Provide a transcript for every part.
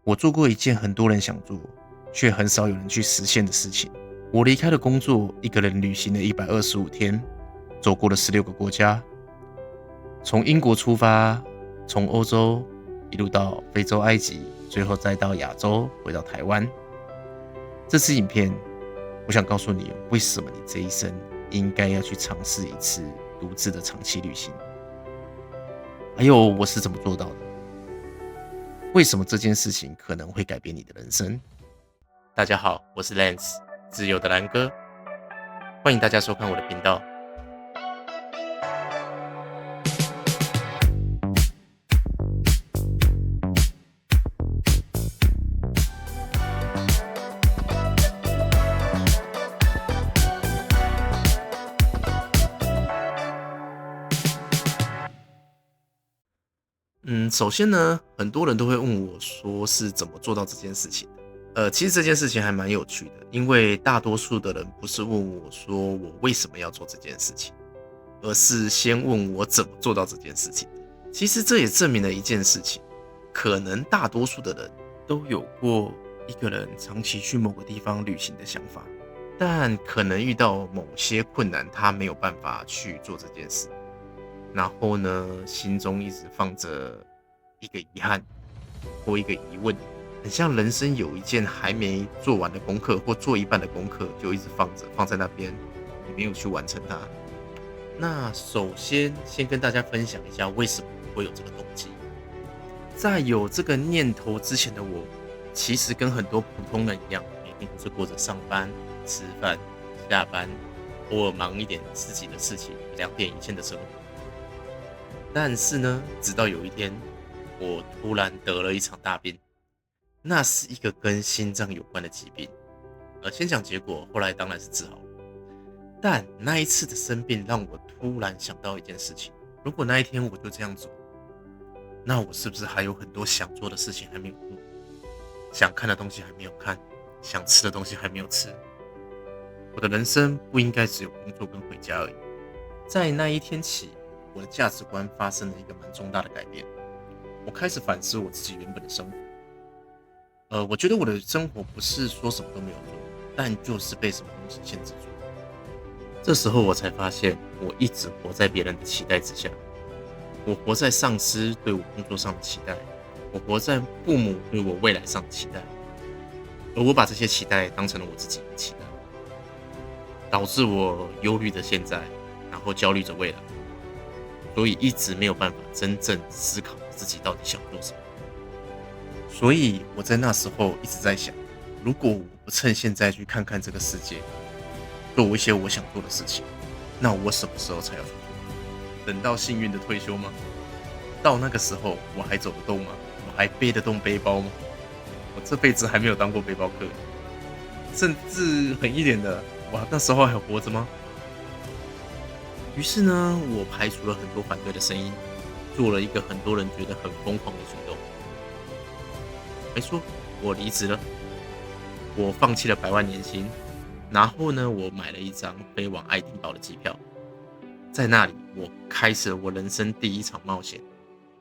我做过一件很多人想做，却很少有人去实现的事情。我离开了工作，一个人旅行了125天，走过了16个国家，从英国出发，从欧洲一路到非洲埃及，最后再到亚洲，回到台湾。这支影片，我想告诉你，为什么你这一生应该要去尝试一次独自的长期旅行，还有我是怎么做到的。为什么这件事情可能会改变你的人生？大家好，我是 Lance， 自由的蓝哥，欢迎大家收看我的频道。首先呢，很多人都会问我说是怎么做到这件事情的。其实这件事情还蛮有趣的，因为大多数的人不是问我说我为什么要做这件事情，而是先问我怎么做到这件事情的。其实这也证明了一件事情，可能大多数的人都有过一个人长期去某个地方旅行的想法，但可能遇到某些困难，他没有办法去做这件事。然后呢，心中一直放着一个遗憾或一个疑问，很像人生有一件还没做完的功课或做一半的功课，就一直放在那边，你没有去完成它。那首先跟大家分享一下为什么我会有这个动机。在有这个念头之前的我，其实跟很多普通人一样，每天都是过着上班、吃饭、下班，偶尔忙一点自己的事情，2点一线的生活。但是呢，直到有一天，我突然得了一场大病，那是一个跟心脏有关的疾病。先讲结果，后来当然是治好了。但那一次的生病让我突然想到一件事情：如果那一天我就这样走，那我是不是还有很多想做的事情还没有做，想看的东西还没有看，想吃的东西还没有吃？我的人生不应该只有工作跟回家而已。在那一天起，我的价值观发生了一个蛮重大的改变。我开始反思我自己原本的生活。我觉得我的生活不是说什么都没有做，但就是被什么东西限制住。这时候我才发现，我一直活在别人的期待之下。我活在上司对我工作上的期待，我活在父母对我未来上的期待，而我把这些期待当成了我自己的期待，导致我忧虑着现在，然后焦虑着未来。所以一直没有办法真正思考自己到底想做什么。所以我在那时候一直在想，如果我不趁现在去看看这个世界，做一些我想做的事情，那我什么时候才要去做？等到幸运的退休吗？到那个时候我还走得动吗？我还背得动背包吗？我这辈子还没有当过背包客，甚至狠一点的，我那时候还活着吗？于是呢，我排除了很多反对的声音，做了一个很多人觉得很疯狂的举动。没错，我离职了，我放弃了100万年薪，然后呢，我买了一张飞往爱丁堡的机票。在那里，我开始了我人生第一场冒险。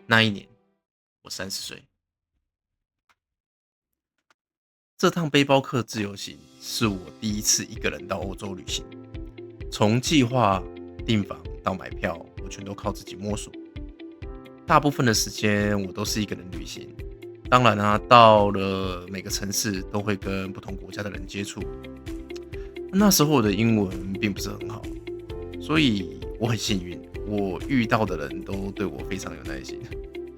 那一年，我30岁。这趟背包客自由行是我第一次一个人到欧洲旅行，从计划、订房到买票，我全都靠自己摸索。大部分的时间我都是一个人旅行，当然啊，到了每个城市都会跟不同国家的人接触。那时候我的英文并不是很好，所以我很幸运，我遇到的人都对我非常有耐心，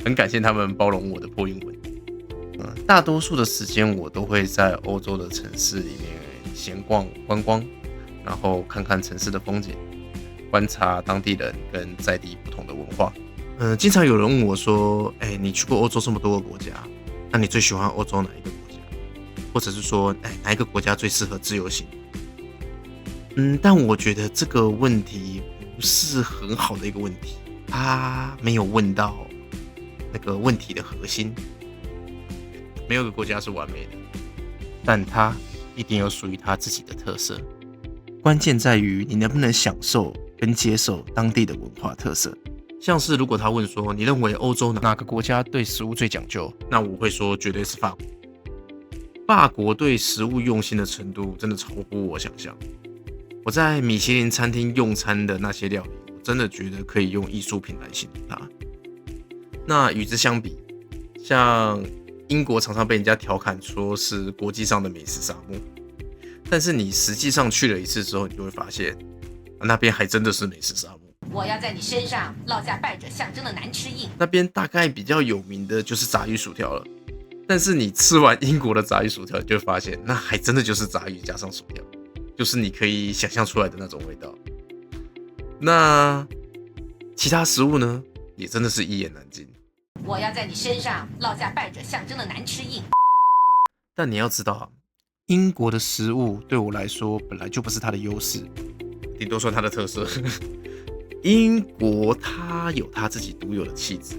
很感谢他们包容我的破英文。大多数的时间我都会在欧洲的城市里面闲逛观光，然后看看城市的风景，观察当地人跟在地不同的文化。经常有人问我说：“你去过欧洲这么多个国家，那你最喜欢欧洲哪一个国家？或者是说，哪一个国家最适合自由行？”但我觉得这个问题不是很好的一个问题，他没有问到那个问题的核心。没有一个国家是完美的，但它一定有属于它自己的特色。关键在于你能不能享受跟接受当地的文化特色。像是如果他问说，你认为欧洲哪个国家对食物最讲究？那我会说绝对是法国。法国对食物用心的程度真的超乎我想象。我在米其林餐厅用餐的那些料理，我真的觉得可以用艺术品来形容它。那与之相比，像英国常常被人家调侃说是国际上的美食沙漠，但是你实际上去了一次之后，你就会发现，那边还真的是美食沙漠。我要在你身上烙下败者象征的难吃印。那边大概比较有名的就是炸鱼薯条了，但是你吃完英国的炸鱼薯条，你就会发现，那还真的就是炸鱼加上薯条，就是你可以想象出来的那种味道。那其他食物呢，也真的是一言难尽。我要在你身上烙下败者象征的难吃印。但你要知道啊，英国的食物对我来说本来就不是它的优势，顶多算它的特色。英国它有它自己独有的气质。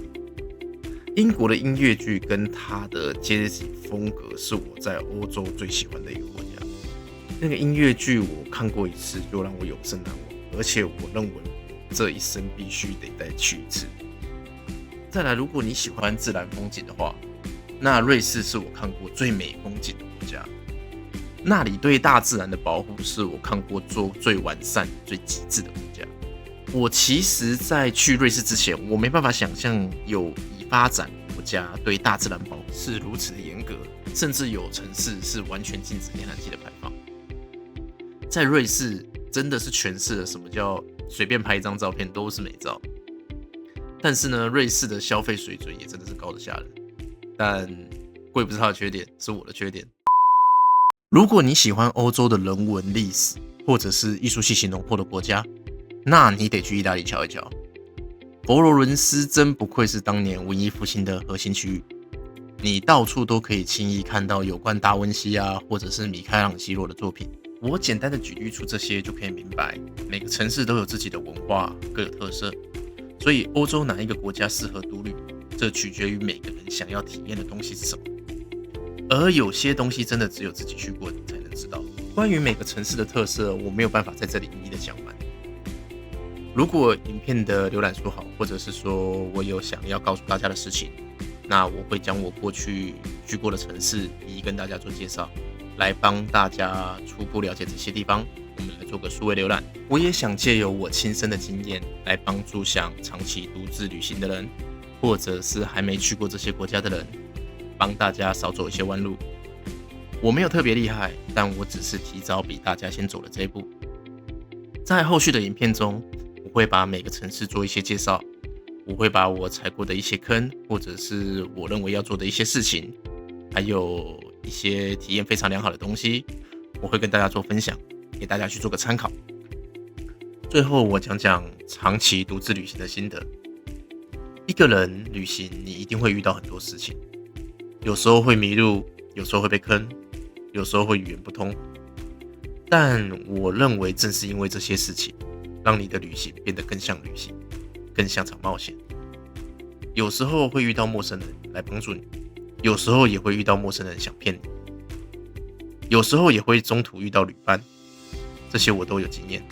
英国的音乐剧跟它的阶级风格是我在欧洲最喜欢的一个国家。那个音乐剧我看过一次就让我永生难忘，而且我认为这一生必须得再去一次。再来，如果你喜欢自然风景的话，那瑞士是我看过最美风景的国家。那里对大自然的保护是我看过做最完善、最极致的国家。我其实在去瑞士之前，我没办法想象有已发展国家对大自然保护是如此的严格，甚至有城市是完全禁止天然气的排放。在瑞士真的是诠释了什么叫随便拍一张照片都是美照。但是呢，瑞士的消费水准也真的是高得吓人，但贵不是它的缺点，是我的缺点。如果你喜欢欧洲的人文历史，或者是艺术气息浓厚的国家，那你得去意大利瞧一瞧。佛罗伦斯真不愧是当年文艺复兴的核心区域，你到处都可以轻易看到有关达文西啊，或者是米开朗基罗的作品。我简单的举例出这些，就可以明白，每个城市都有自己的文化，各有特色。所以欧洲哪一个国家适合独旅，这取决于每个人想要体验的东西是什么。而有些东西真的只有自己去过才能知道。关于每个城市的特色，我没有办法在这里一一的讲完。如果影片的浏览数好，或者是说我有想要告诉大家的事情，那我会将我过去去过的城市一一跟大家做介绍，来帮大家初步了解这些地方。我们来做个数位浏览。我也想借由我亲身的经验，来帮助想长期独自旅行的人，或者是还没去过这些国家的人，帮大家少走一些弯路。我没有特别厉害，但我只是提早比大家先走了这一步。在后续的影片中，我会把每个城市做一些介绍，我会把我踩过的一些坑，或者是我认为要做的一些事情，还有一些体验非常良好的东西，我会跟大家做分享，给大家去做个参考。最后我讲讲长期独自旅行的心得。一个人旅行，你一定会遇到很多事情，有时候会迷路，有时候会被坑，有时候会语言不通。但我认为正是因为这些事情，让你的旅行变得更像旅行，更像场冒险。有时候会遇到陌生人来帮助你，有时候也会遇到陌生人想骗你，有时候也会中途遇到旅伴，这些我都有经验。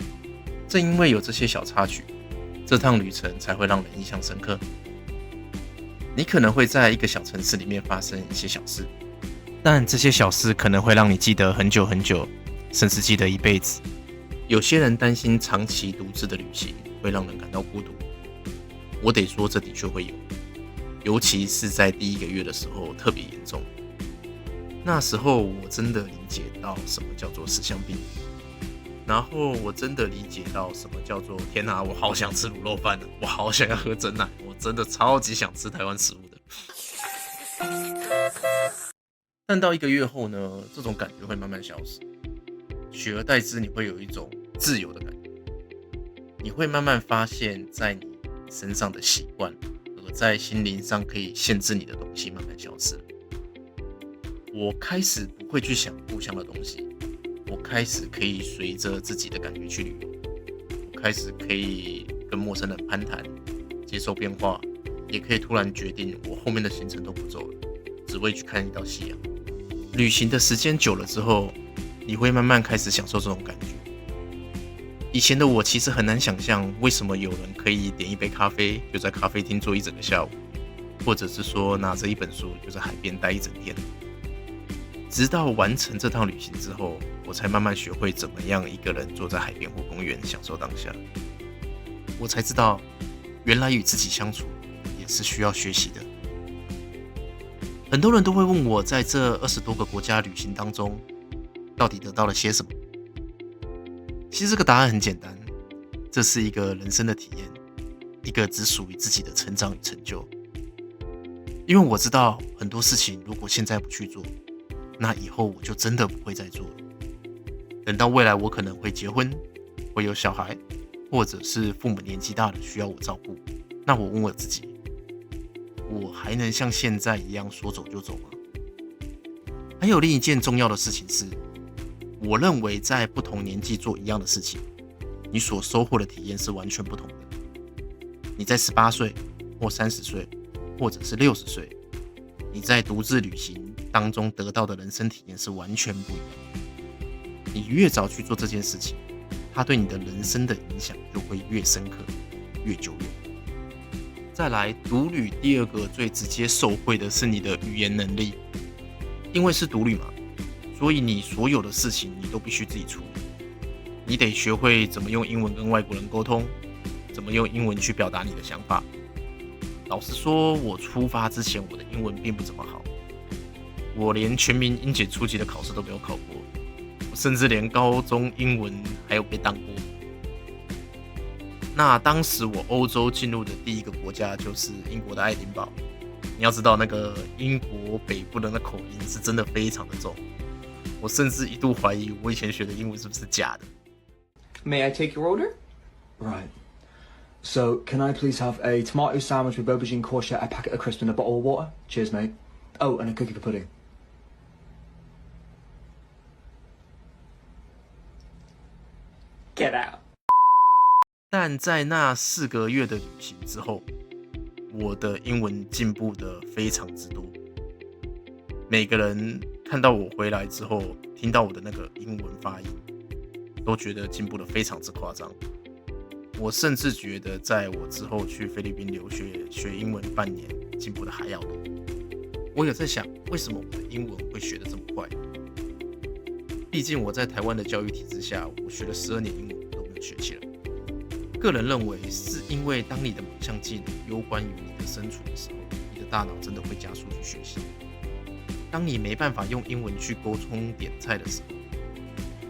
正因为有这些小插曲，这趟旅程才会让人印象深刻。你可能会在一个小城市里面发生一些小事，但这些小事可能会让你记得很久很久，甚至记得一辈子。有些人担心长期独自的旅行会让人感到孤独，我得说这的确会有，尤其是在第一个月的时候特别严重。那时候我真的理解到什么叫做思乡病，然后我真的理解到什么叫做天哪，我好想吃卤肉饭了，我好想要喝珍奶，我真的超级想吃台湾食物的。但到1个月后呢，这种感觉会慢慢消失，取而代之你会有一种自由的感觉。你会慢慢发现在你身上的习惯，而在心灵上可以限制你的东西慢慢消失了。我开始不会去想故乡的东西，我开始可以随着自己的感觉去旅游，我开始可以跟陌生人攀谈，接受变化，也可以突然决定我后面的行程都不走了，只为去看一道夕阳。旅行的时间久了之后，你会慢慢开始享受这种感觉。以前的我其实很难想象，为什么有人可以点一杯咖啡就在咖啡厅坐一整个下午，或者是说拿着一本书就在海边待一整天。直到完成这趟旅行之后，我才慢慢学会怎么样一个人坐在海边或公园享受当下。我才知道，原来与自己相处也是需要学习的。很多人都会问我，在这20多个国家旅行当中，到底得到了些什么？其实这个答案很简单，这是一个人生的体验，一个只属于自己的成长与成就。因为我知道很多事情，如果现在不去做，那以后我就真的不会再做了。等到未来我可能会结婚，会有小孩，或者是父母年纪大了需要我照顾，那我问我自己，我还能像现在一样说走就走吗？还有另一件重要的事情是，我认为在不同年纪做一样的事情，你所收获的体验是完全不同的。你在18岁或30岁，或者是60岁，你在独自旅行当中得到的人生体验是完全不一样的。你越早去做这件事情，它对你的人生的影响就会越深刻、越久远。再来，独旅第二个最直接受惠的是你的语言能力，因为是独旅嘛，所以你所有的事情你都必须自己处理。你得学会怎么用英文跟外国人沟通，怎么用英文去表达你的想法。老实说，我出发之前我的英文并不怎么好，我连全民英检初级的考试都没有考过，我甚至连高中英文还有被当过。那当时我欧洲进入的第一个国家就是英国的爱丁堡。你要知道，那个英国北部的那口音是真的非常的重，我甚至一度怀疑我以前学的英文是不是假的。May I take your order? Right. So, can I please have a tomato sandwich with aubergine, courgette, a packet of crisps and a bottle of water? Cheers, mate. Oh, and a cookie for pudding. Get out. 但在那4个月的旅行之后，我的英文进步的非常之多。每个人看到我回来之后，听到我的那个英文发音，都觉得进步的非常之夸张。我甚至觉得，在我之后去菲律宾留学学英文半年，进步的还要多。我有在想，为什么我的英文会学得这么快？毕竟我在台湾的教育体制下，我学了12年英文都没有学起来。个人认为，是因为当你的某项技能攸关于你的生存的时候，你的大脑真的会加速去学习。当你没办法用英文去沟通点菜的时候，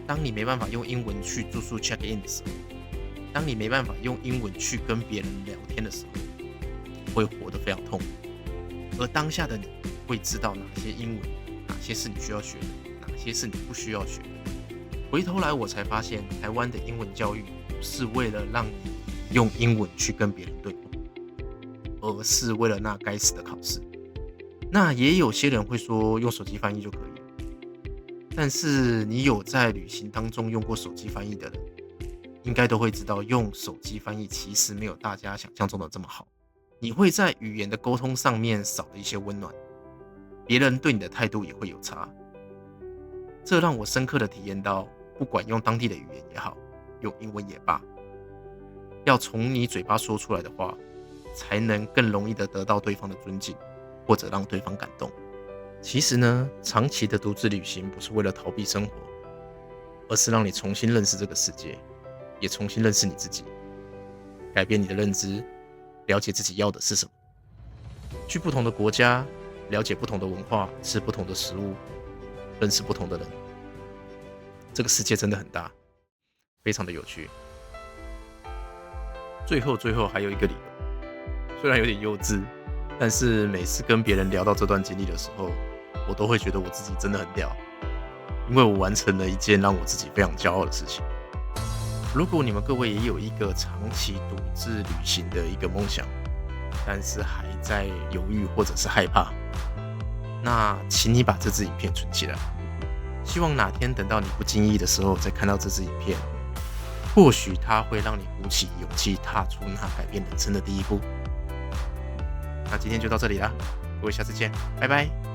当你没办法用英文去住宿 check in 的时候，当你没办法用英文去跟别人聊天的时候，会活得非常痛苦。而当下的你会知道哪些英文，哪些是你需要学的，哪些是你不需要学的。回头来我才发现，台湾的英文教育不是为了让你用英文去跟别人对话，而是为了那该死的考试。那也有些人会说用手机翻译就可以了，但是你有在旅行当中用过手机翻译的人，应该都会知道，用手机翻译其实没有大家想象中的这么好。你会在语言的沟通上面少了一些温暖，别人对你的态度也会有差。这让我深刻的体验到，不管用当地的语言也好，用英文也罢，要从你嘴巴说出来的话，才能更容易的得到对方的尊敬，或者让对方感动。其实呢，长期的独自旅行不是为了逃避生活，而是让你重新认识这个世界，也重新认识你自己，改变你的认知，了解自己要的是什么。去不同的国家，了解不同的文化，吃不同的食物，认识不同的人。这个世界真的很大，非常的有趣。最后还有一个理由，虽然有点幼稚，但是每次跟别人聊到这段经历的时候，我都会觉得我自己真的很屌，因为我完成了一件让我自己非常骄傲的事情。如果你们各位也有一个长期独自旅行的一个梦想，但是还在犹豫或者是害怕，那请你把这支影片存起来，希望哪天等到你不经意的时候再看到这支影片，或许它会让你鼓起勇气踏出那改变人生的第一步。那今天就到这里啦，各位下次见，拜拜。